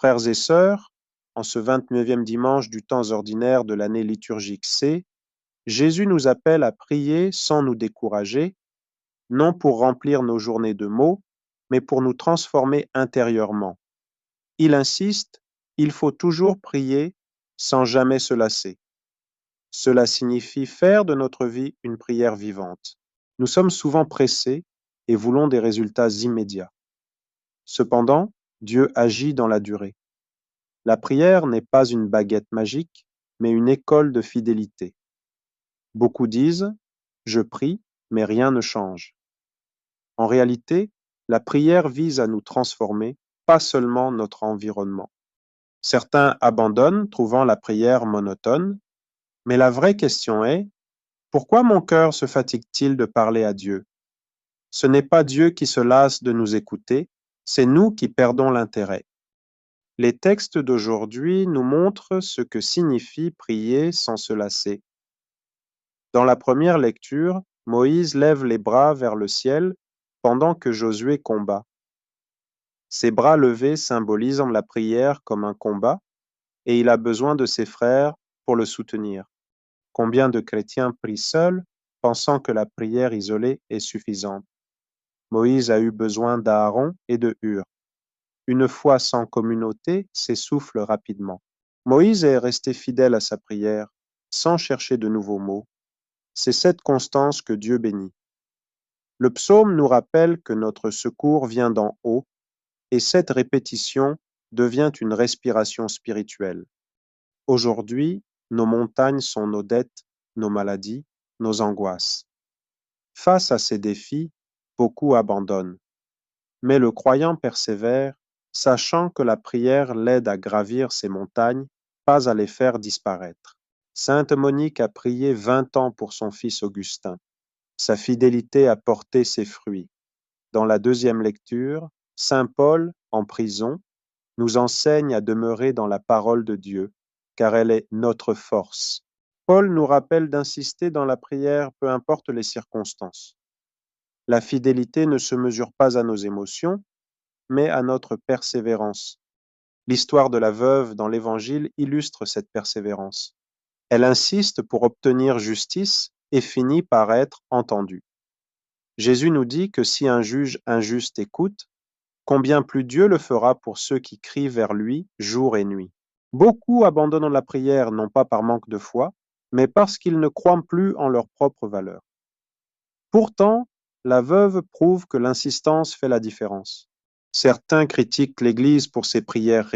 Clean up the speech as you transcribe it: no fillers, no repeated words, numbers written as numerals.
Frères et sœurs, en ce 29e dimanche du temps ordinaire de l'année liturgique C, Jésus nous appelle à prier sans nous décourager, non pour remplir nos journées de mots, mais pour nous transformer intérieurement. Il insiste, il faut toujours prier sans jamais se lasser. Cela signifie faire de notre vie une prière vivante. Nous sommes souvent pressés et voulons des résultats immédiats. Cependant, Dieu agit dans la durée. La prière n'est pas une baguette magique, mais une école de fidélité. Beaucoup disent « je prie, mais rien ne change ». En réalité, la prière vise à nous transformer, pas seulement notre environnement. Certains abandonnent, trouvant la prière monotone, mais la vraie question est « pourquoi mon cœur se fatigue-t-il de parler à Dieu ?» Ce n'est pas Dieu qui se lasse de nous écouter, c'est nous qui perdons l'intérêt. Les textes d'aujourd'hui nous montrent ce que signifie prier sans se lasser. Dans la première lecture, Moïse lève les bras vers le ciel pendant que Josué combat. Ces bras levés symbolisent la prière comme un combat et il a besoin de ses frères pour le soutenir. Combien de chrétiens prient seuls, pensant que la prière isolée est suffisante? Moïse a eu besoin d'Aaron et de Hur. Une foi sans communauté s'essouffle rapidement. Moïse est resté fidèle à sa prière, sans chercher de nouveaux mots. C'est cette constance que Dieu bénit. Le psaume nous rappelle que notre secours vient d'en haut, et cette répétition devient une respiration spirituelle. Aujourd'hui, nos montagnes sont nos dettes, nos maladies, nos angoisses. Face à ces défis, beaucoup abandonnent. Mais le croyant persévère, sachant que la prière l'aide à gravir ces montagnes, pas à les faire disparaître. Sainte Monique a prié 20 ans pour son fils Augustin. Sa fidélité a porté ses fruits. Dans la deuxième lecture, Saint Paul, en prison, nous enseigne à demeurer dans la parole de Dieu, car elle est notre force. Paul nous rappelle d'insister dans la prière, peu importe les circonstances. La fidélité ne se mesure pas à nos émotions, mais à notre persévérance. L'histoire de la veuve dans l'Évangile illustre cette persévérance. Elle insiste pour obtenir justice et finit par être entendue. Jésus nous dit que si un juge injuste écoute, combien plus Dieu le fera pour ceux qui crient vers lui jour et nuit. Beaucoup abandonnent la prière non pas par manque de foi, mais parce qu'ils ne croient plus en leur propre valeur. Pourtant, la veuve prouve que l'insistance fait la différence. Certains critiquent l'Église pour ses prières